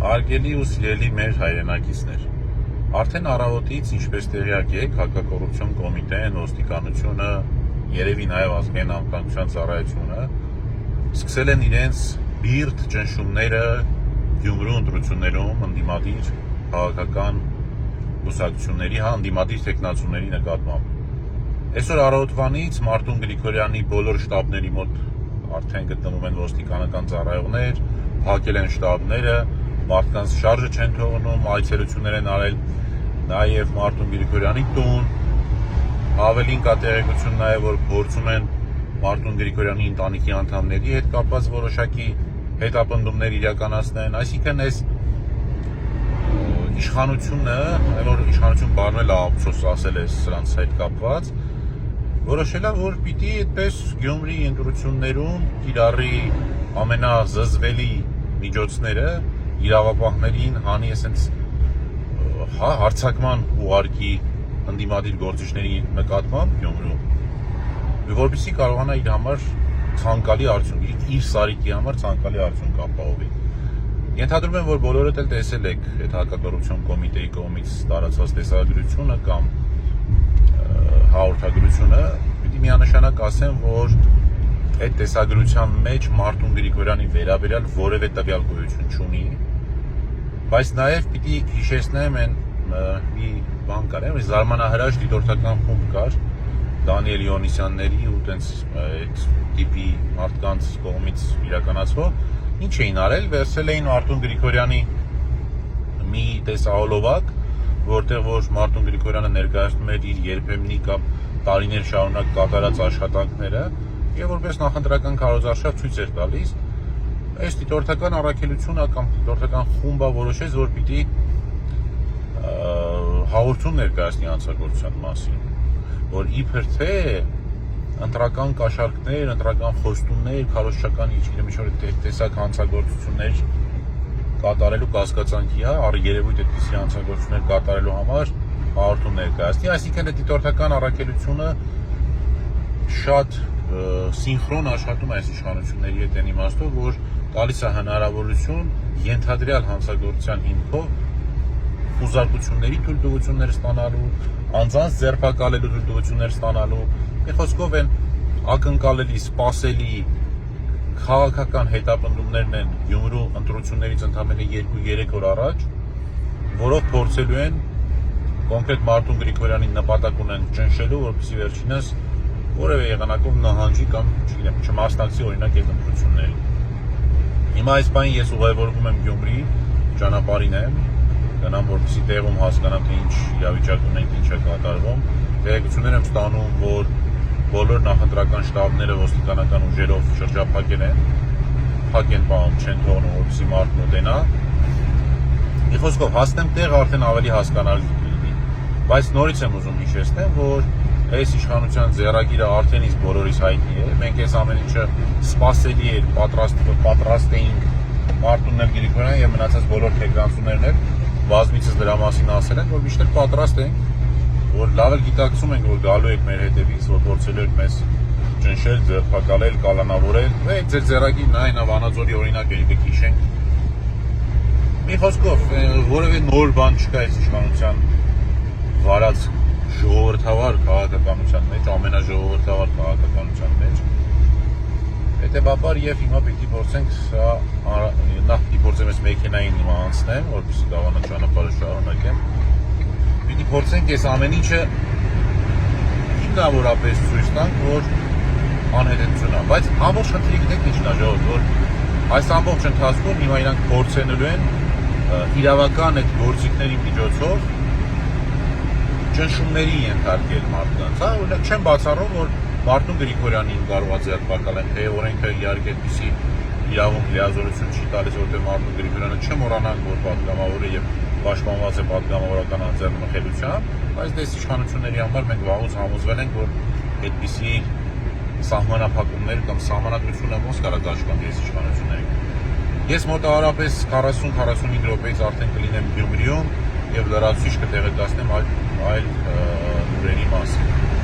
Արգելի ու սիրելի մեր հայրենակիցներ, արդեն առավոտից, ինչպես տեղյակ եք, հակակոռուպցիոն կոմիտեն, ոստիկանությունը, երևի նաև ազգային անվտանգության ծառայությունը սկսել են իրենց բիրտ ճնշումները Գյումրու ընտրություններում ընդդիմադիր քաղաքական կուսակցությունների, ընդդիմադիր թեկնածուների նկատմամբ։ Այսօր առավոտվանից Մարտուն Գրիգորյանի բոլոր շտաբների մոտ արդեն գտնվում են ոստիկանական ծառայողներ, փակել են շտաբները, մարդկանց շարժը չեն թողնում, այցելություններ են արել նաև Մարտուն Գրիգորյանի տուն, ավելին կա տեղեկություն նաև, որ փորձում են Մարտուն Գրիգորյանի ընտանիքի անդամների հետ կապված որոշակի հետապնդումներ իրականացնեն, այսինքն այս իշխանությունը, որ իշխանություն բառն էլ ափսոս ասել է սրանց հետ կապված, որոշել է, որ պիտի այդպես Գյումրի ընտրություններում կիրառի ամենազզվելի միջոցները իրավապահներին հանի էսենց հարձակման ուղարկի ընդդիմադիր գործիչների նկատմամբ Գյումրու, որպեսզի կարողանա իր համար ցանկալի արդյունք, իր սարիկի համար ցանկալի արդյունք ապահովի։ Ենթադրում եմ, որ բոլորդ էլ տեսել եք այդ հակակոռուպցիոն կոմիտեի կողմից տարածված տեսագրությունը կամ հաղորդագրությունը, պիտի միանշանակ ասեմ, որ այդ տեսագրության մեջ Մարտուն Գրիգորյանի վերաբերյալ որևէ տվյալ գոյություն չունի, բայց նաև պիտի հիշեցնեմ մի բան կար, զարմանահրաշ դիտորդական խումբ կար, Դանիել Յոնիսյանների ու տենց այդ տիպի մարդկանց կողմից իրականացվող, ինչ էին արել, վերցրել էին Մարտուն Գրիգորյանի մի տեսահոլովակ, որտեղ որ Մարտուն Գրիգորյանը ներկայացնում էր իր երբեմնի կամ տարիներ շարունակ կատարած աշխատանքները եւ որպես նախընտրական քարոզարշավ ցույց էր տալիս, այս դիտորդական առաքելությունը կամ դիտորդական խումբը որոշեց, որ պիտի հաղորդում ներկայացնի հանցագործության մասին, որ իբր թե ընտրական կաշառքներ, ընտրական խոստումներ, քարոզչական տեսակ հանցագործություններ կատարելու կասկածանքի, երևույթ այդպիսի հանցագործություններ կատարելու համար հաղորդում ներկայացնի, այսինքն այդ դիտորդական առաքելությունը շատ սինխրոն աշխատում է այս իշխանությունների հետ այն իմաստով, որ տալիս է հնարավորություն ենթադրյալ հանցագործության հիմքով խուզարկությունների թույլտվություններ ստանալու, անձանց ձերբակալելու թույլտվություններ ստանալու, մի խոսքով են ակնկալելի, սպասելի քաղաքական հետապնդումներն են Գյումրու ընտրություններից ընդամենը 2-3 օր առաջ, որով փորձելու են կոնկրետ Մարտուն Գրիգորյանի նպատակ ունեն ճնշելու, որպեսզի վերջինս որևէ եղանակով նահանջի կամ, չգիտեմ, չմասնակցի օրինակ այդ ընտրություններին։ Հիմա այս բանը ես ուղևորվում եմ Գյումրի, ճանապարհին եմ, գնամ որպեսզի տեղում հասկանամ, թե ինչ իրավիճակ ունենք, ինչ է կատարվում։ Տեղեկություններ եմ ստանում, որ բոլոր նախընտրական շտաբները ոստիկանական ուժերով շրջափակել են, փակ են պահում, չեն թողնում, որպեսզի մարդ մոտենա։ Մի խոսքով հասնեմ տեղ արդեն ավելի հասկանալի լինի, բայց նորից եմ ուզում հիշեցնել, որ այս իշխանության ձեռագիրը արդեն իսկ բոլորիս հայտնի է, մենք այս ամեն ինչը սպասելի էր, պատրաստ էինք Մարտուն Գրիգորյան եւ մնացած բոլոր թեկնածուներն էլ բազմիցս դրա մասին ասել են, որ միշտ պատրաստ ենք, որ լավ էլ գիտակցում ենք, որ գալու եք մեր հետևից, որ փորձելու եք մեզ ճնշել, ձերբակալել, կալանավորել, այդ ձեր ձեռագիրն այն Վանաձորի օրինակ է, եկեք հիշենք։ Մի խոսքով, որևէ նոր բան չկա այս իշխանության վարած ժողովրդավար քաղաքականության մեջ, ամենաժողովրդավար քաղաքականության մեջ։ Հետևաբար եւ հիմա պիտի փորձենք նախ պիտի փորձեմ այս մեքենային հիմա անցնեմ, որպեսզի կարողանամ ճանապարհը շարունակեմ։ Պիտի փորձենք այս ամեն ինչը հիմնավորապես ցույց տանք, որ անհետեցություն է, բայց ամբողջ խնդիրը գիտեք ինչն է, ժողովուրդ, որ այս ամբողջ ընթացքում հիմա իրանք փորձելու են իրավական այդ գործիքների միջոցով ճնշումների ենթարկել մարդկանց, օրինակ չեմ բացառում, որ Մարտուն Գրիգորյանին կարող է ձերբակալեն, թե օրենքը իհարկե այդպիսի իրավունք լիազորություն չի տալիս, որտեղ Մարտուն Գրիգորյանը չմոռանանք, որ պատգամավոր է եւ պաշտպանված է պատգամավորական անձեռնմխելությամբ, բայց դες իշխանությունների համար մենք վաղուց համոզվել ենք, որ այդպիսի սահմանափակումներ կամ սահմանադրությունը ոնց կարող աշխատի այս իշխանություններին։ Ես մոտավորապես 40-45 րոպեից արդեն կլինեմ Գյումրիում եւ լրացուցիչ կտեղեկացնեմ այլ լուրերի մասին։